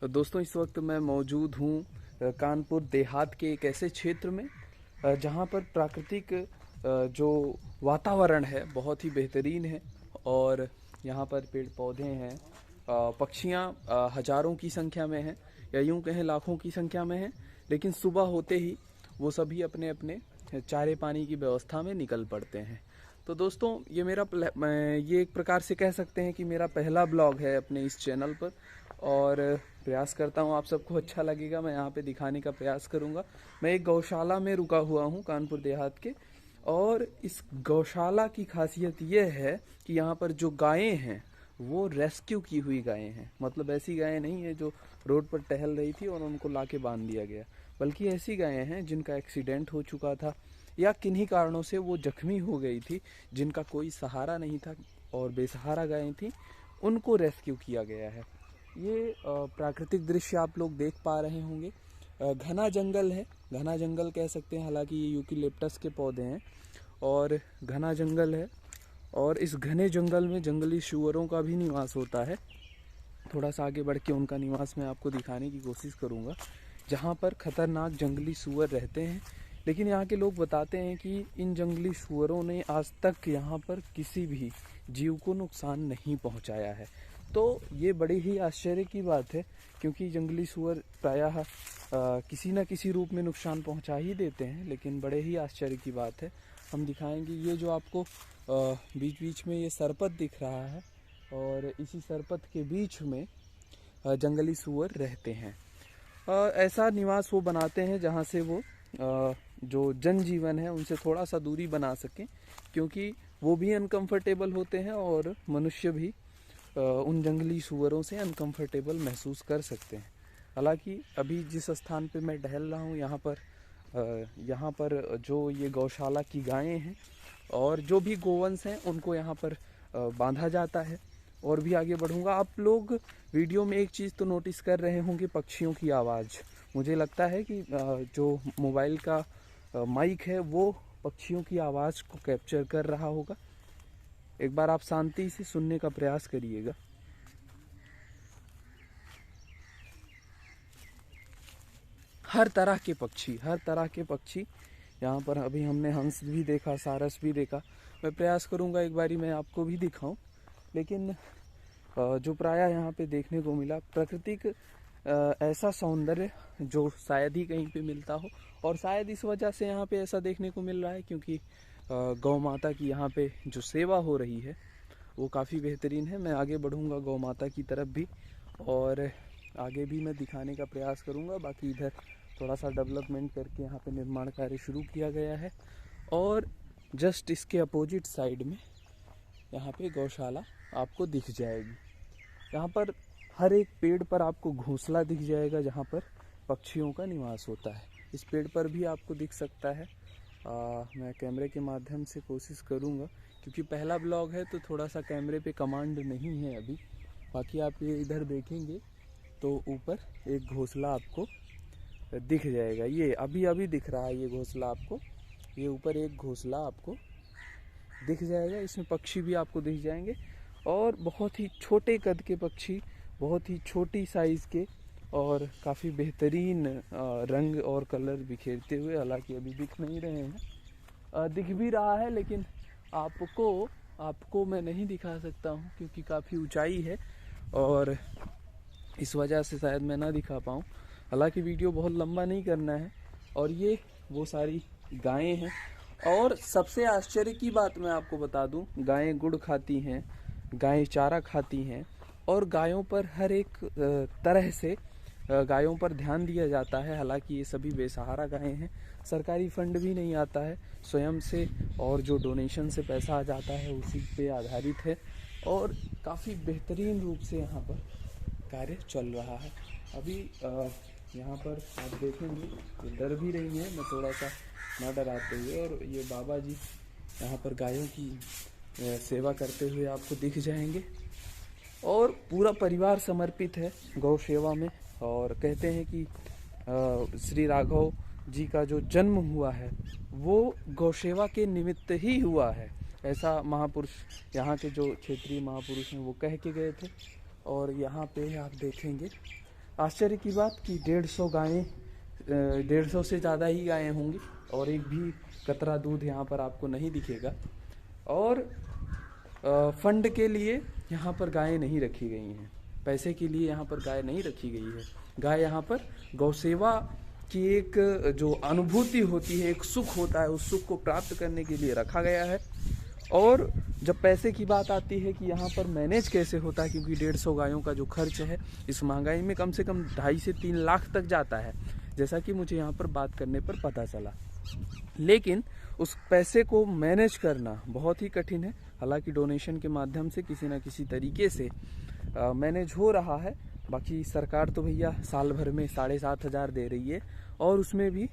दोस्तों, इस वक्त मैं मौजूद हूँ कानपुर देहात के एक ऐसे क्षेत्र में जहाँ पर प्राकृतिक जो वातावरण है बहुत ही बेहतरीन है। और यहाँ पर पेड़ पौधे हैं, पक्षियाँ हजारों की संख्या में हैं या यूं कहें लाखों की संख्या में हैं। लेकिन सुबह होते ही वो सभी अपने अपने चारे पानी की व्यवस्था में निकल पड़ते हैं। तो दोस्तों, ये एक प्रकार से कह सकते हैं कि मेरा पहला ब्लॉग है अपने इस चैनल पर। और प्रयास करता हूँ आप सबको अच्छा लगेगा, मैं यहाँ पे दिखाने का प्रयास करूँगा। मैं एक गौशाला में रुका हुआ हूँ कानपुर देहात के। और इस गौशाला की खासियत ये है कि यहाँ पर जो गायें हैं वो रेस्क्यू की हुई गायें हैं। मतलब ऐसी गायें नहीं है जो रोड पर टहल रही थी और उनको लाके बांध दिया गया, बल्कि ऐसी गायें हैं जिनका एक्सीडेंट हो चुका था या किन्हीं कारणों से वो जख्मी हो गई थी, जिनका कोई सहारा नहीं था और बेसहारा गायें थी, उनको रेस्क्यू किया गया है। ये प्राकृतिक दृश्य आप लोग देख पा रहे होंगे। घना जंगल है, घना जंगल कह सकते हैं, हालांकि ये यूकेलिप्टस के पौधे हैं और घना जंगल है। और इस घने जंगल में जंगली सूअरों का भी निवास होता है। थोड़ा सा आगे बढ़ के उनका निवास मैं आपको दिखाने की कोशिश करूँगा, जहाँ पर खतरनाक जंगली सूअर रहते हैं। लेकिन यहाँ के लोग बताते हैं कि इन जंगली सूअरों ने आज तक यहाँ पर किसी भी जीव को नुकसान नहीं पहुँचाया है। तो ये बड़ी ही आश्चर्य की बात है, क्योंकि जंगली सूअर प्रायः किसी न किसी रूप में नुकसान पहुँचा ही देते हैं। लेकिन बड़े ही आश्चर्य की बात है, हम दिखाएंगे। ये जो आपको बीच बीच में ये सरपत दिख रहा है, और इसी सरपत के बीच में जंगली सूअर रहते हैं। ऐसा निवास वो बनाते हैं जहाँ से वो जो जनजीवन है उनसे थोड़ा सा दूरी बना सकें, क्योंकि वो भी अनकंफर्टेबल होते हैं और मनुष्य भी उन जंगली सूअरों से अनकंफर्टेबल महसूस कर सकते हैं। हालांकि अभी जिस स्थान पे मैं टहल रहा हूँ यहाँ पर जो ये गौशाला की गायें हैं और जो भी गोवंश हैं उनको यहाँ पर बांधा जाता है। और भी आगे बढ़ूँगा। आप लोग वीडियो में एक चीज़ तो नोटिस कर रहे होंगे, पक्षियों की आवाज़। मुझे लगता है कि जो मोबाइल का माइक है वो पक्षियों की आवाज़ को कैप्चर कर रहा होगा। एक बार आप शांति से सुनने का प्रयास करिएगा। हर तरह के पक्षी यहाँ पर। अभी हमने हंस भी देखा, सारस भी देखा। मैं प्रयास करूँगा एक बारी मैं आपको भी दिखाऊं। लेकिन जो प्रायः यहाँ पे देखने को मिला, प्राकृतिक ऐसा सौंदर्य जो शायद ही कहीं पे मिलता हो। और शायद इस वजह से यहाँ पे ऐसा देखने को मिल रहा है क्योंकि गौ माता की यहाँ पे जो सेवा हो रही है वो काफ़ी बेहतरीन है। मैं आगे बढ़ूँगा गौ माता की तरफ भी, और आगे भी मैं दिखाने का प्रयास करूँगा। बाकी इधर थोड़ा सा डेवलपमेंट करके यहाँ पे निर्माण कार्य शुरू किया गया है। और जस्ट इसके अपोजिट साइड में यहाँ पे गौशाला आपको दिख जाएगी। यहाँ पर हर एक पेड़ पर आपको घोंसला दिख जाएगा जहाँ पर पक्षियों का निवास होता है। इस पेड़ पर भी आपको दिख सकता है। मैं कैमरे के माध्यम से कोशिश करूँगा, क्योंकि पहला ब्लॉग है तो थोड़ा सा कैमरे पे कमांड नहीं है अभी। बाकी आप ये इधर देखेंगे तो ऊपर एक घोंसला आपको दिख जाएगा। ये अभी दिख रहा है ये घोंसला आपको। ये ऊपर एक घोंसला आपको दिख जाएगा, इसमें पक्षी भी आपको दिख जाएंगे। और बहुत ही छोटे कद के पक्षी, बहुत ही छोटी साइज़ के, और काफ़ी बेहतरीन रंग और कलर बिखेरते हुए। हालांकि अभी दिख नहीं रहे हैं, दिख भी रहा है लेकिन आपको मैं नहीं दिखा सकता हूँ क्योंकि काफ़ी ऊंचाई है और इस वजह से शायद मैं ना दिखा पाऊँ। हालांकि वीडियो बहुत लंबा नहीं करना है। और ये वो सारी गायें हैं। और सबसे आश्चर्य की बात मैं आपको बता दूं, गायें गुड़ खाती हैं, गायें चारा खाती हैं, और गायों पर हर एक तरह से गायों पर ध्यान दिया जाता है। हालांकि ये सभी बेसहारा गायें हैं, सरकारी फंड भी नहीं आता है, स्वयं से और जो डोनेशन से पैसा आ जाता है उसी पे आधारित है। और काफ़ी बेहतरीन रूप से यहाँ पर कार्य चल रहा है। अभी यहाँ पर आप देखेंगे ये डर भी रही है, मैं थोड़ा सा ना डराते हुए। और ये बाबा जी यहाँ पर गायों की सेवा करते हुए आपको दिख जाएंगे। और पूरा परिवार समर्पित है गौ सेवा में। और कहते हैं कि श्री राघव जी का जो जन्म हुआ है वो गौ सेवा के निमित्त ही हुआ है, ऐसा महापुरुष, यहाँ के जो क्षेत्रीय महापुरुष हैं वो कह के गए थे। और यहाँ पे आप देखेंगे आश्चर्य की बात कि 150 गायें, 150 से ज़्यादा ही गायें होंगी और एक भी कतरा दूध यहाँ पर आपको नहीं दिखेगा। और फंड के लिए यहाँ पर गायें नहीं रखी गई हैं, पैसे के लिए यहाँ पर गाय नहीं रखी गई है। गाय यहाँ पर गौसेवा की एक जो अनुभूति होती है, एक सुख होता है, उस सुख को प्राप्त करने के लिए रखा गया है। और जब पैसे की बात आती है कि यहाँ पर मैनेज कैसे होता है, क्योंकि 150 गायों का जो खर्च है इस महंगाई में कम से कम 2.5 से 3 लाख तक जाता है, जैसा कि मुझे यहाँ पर बात करने पर पता चला। लेकिन उस पैसे को मैनेज करना बहुत ही कठिन है। हालांकि डोनेशन के माध्यम से किसी न किसी तरीके से मैनेज हो रहा है। बाकी सरकार तो भैया साल भर में 7,500 दे रही है और उसमें भी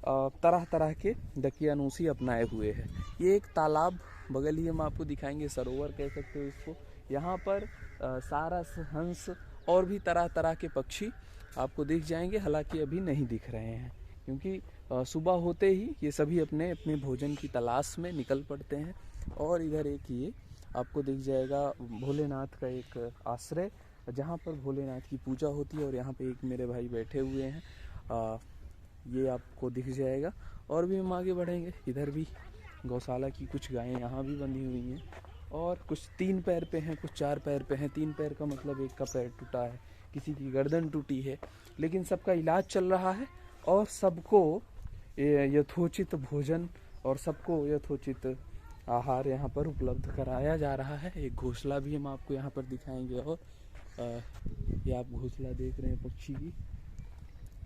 तरह तरह के दकियानूसी अपनाए हुए हैं। ये एक तालाब बगल ही हम आपको दिखाएंगे, सरोवर कह सकते हो इसको। यहाँ पर सारस, हंस और भी तरह तरह के पक्षी आपको दिख जाएंगे। हालांकि अभी नहीं दिख रहे हैं क्योंकि सुबह होते ही ये सभी अपने अपने भोजन की तलाश में निकल पड़ते हैं। और इधर एक ये आपको दिख जाएगा भोलेनाथ का एक आश्रय, जहाँ पर भोलेनाथ की पूजा होती है। और यहाँ पे एक मेरे भाई बैठे हुए हैं, ये आपको दिख जाएगा। और भी हम आगे बढ़ेंगे, इधर भी गौशाला की कुछ गायें यहाँ भी बंधी हुई हैं और कुछ 3 पैर पे हैं, कुछ 4 पैर पे हैं। 3 पैर का मतलब एक का पैर टूटा है, किसी की गर्दन टूटी है, लेकिन सबका इलाज चल रहा है और सबको यथोचित भोजन और सबको यथोचित आहार यहाँ पर उपलब्ध कराया जा रहा है। एक घोंसला भी हम आपको यहाँ पर दिखाएंगे। और ये आप घोंसला देख रहे हैं पक्षी की,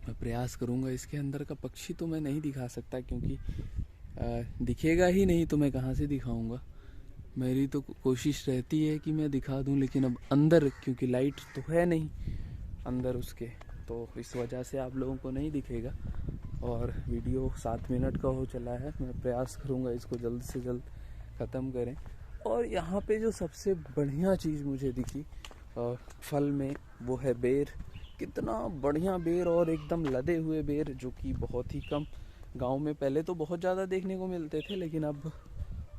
मैं प्रयास करूँगा इसके अंदर का पक्षी तो मैं नहीं दिखा सकता क्योंकि दिखेगा ही नहीं तो मैं कहाँ से दिखाऊंगा। मेरी तो कोशिश रहती है कि मैं दिखा दूं, लेकिन अब अंदर क्योंकि लाइट तो है नहीं अंदर उसके, तो इस वजह से आप लोगों को नहीं दिखेगा। और वीडियो 7 मिनट का हो चला है, मैं प्रयास करूंगा इसको जल्द से जल्द ख़त्म करें। और यहाँ पे जो सबसे बढ़िया चीज़ मुझे दिखी फल में, वो है बेर। कितना बढ़िया बेर और एकदम लदे हुए बेर, जो कि बहुत ही कम गांव में पहले तो बहुत ज़्यादा देखने को मिलते थे, लेकिन अब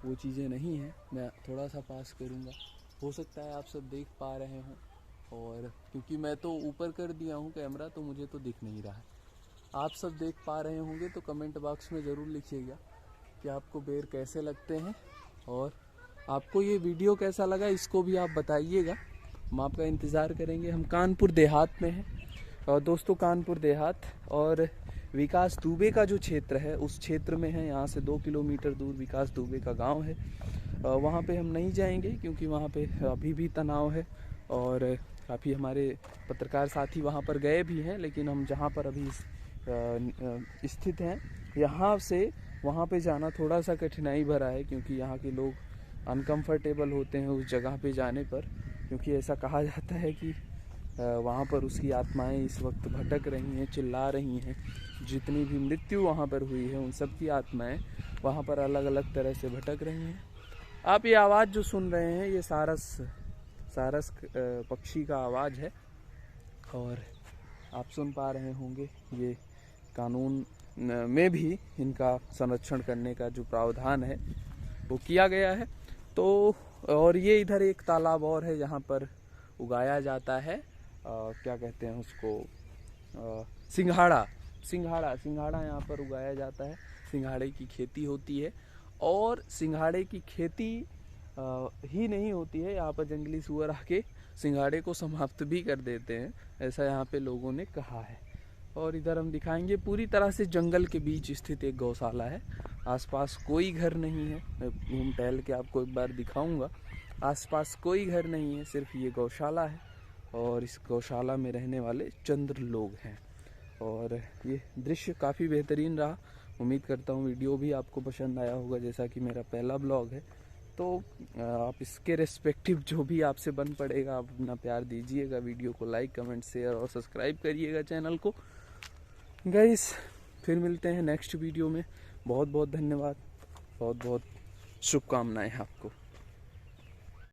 वो चीज़ें नहीं हैं। मैं थोड़ा सा पास करूँगा, हो सकता है आप सब देख पा रहे हों। और क्योंकि मैं तो ऊपर कर दिया हूँ कैमरा, तो मुझे तो दिख नहीं रहा है। आप सब देख पा रहे होंगे तो कमेंट बॉक्स में ज़रूर लिखिएगा कि आपको बेर कैसे लगते हैं और आपको ये वीडियो कैसा लगा, इसको भी आप बताइएगा। हम आपका इंतज़ार करेंगे। हम कानपुर देहात में हैं और दोस्तों, कानपुर देहात और विकास दुबे का जो क्षेत्र है उस क्षेत्र में है। यहाँ से 2 किलोमीटर दूर विकास दुबे का गांव है। वहाँ पे हम नहीं जाएंगे क्योंकि वहाँ पे अभी भी तनाव है और काफ़ी हमारे पत्रकार साथी वहाँ पर गए भी हैं। लेकिन हम जहाँ पर अभी स्थित हैं, यहाँ से वहाँ पे जाना थोड़ा सा कठिनाई भरा है क्योंकि यहाँ के लोग अनकंफर्टेबल होते हैं उस जगह पे जाने पर, क्योंकि ऐसा कहा जाता है कि वहाँ पर उसकी आत्माएं इस वक्त भटक रही हैं, चिल्ला रही हैं। जितनी भी मृत्यु वहाँ पर हुई है उन सब की आत्माएं वहाँ पर अलग अलग तरह से भटक रही हैं। आप ये आवाज़ जो सुन रहे हैं ये सारस पक्षी का आवाज़ है और आप सुन पा रहे होंगे ये कानून में भी इनका संरक्षण करने का जो प्रावधान है वो किया गया है। तो और ये इधर एक तालाब और है जहाँ पर उगाया जाता है क्या कहते हैं उसको, सिंघाड़ा यहाँ पर उगाया जाता है। सिंघाड़े की खेती होती है और सिंघाड़े की खेती ही नहीं होती है, यहाँ पर जंगली सूअर आके सिंघाड़े को समाप्त भी कर देते हैं, ऐसा यहाँ पे लोगों ने कहा है। और इधर हम दिखाएंगे पूरी तरह से जंगल के बीच स्थित एक गौशाला है। आसपास कोई घर नहीं है, मैं घूम टहल के आपको एक बार दिखाऊंगा। आसपास कोई घर नहीं है, सिर्फ ये गौशाला है और इस गौशाला में रहने वाले चंद्र लोग हैं। और ये दृश्य काफ़ी बेहतरीन रहा। उम्मीद करता हूँ वीडियो भी आपको पसंद आया होगा, जैसा कि मेरा पहला ब्लॉग है। तो आप इसके रेस्पेक्टिव जो भी आपसे बन पड़ेगा आप अपना प्यार दीजिएगा। वीडियो को लाइक, कमेंट, शेयर और सब्सक्राइब करिएगा चैनल को। गाइस फिर मिलते हैं नेक्स्ट वीडियो में। बहुत बहुत धन्यवाद, बहुत बहुत शुभकामनाएं आपको।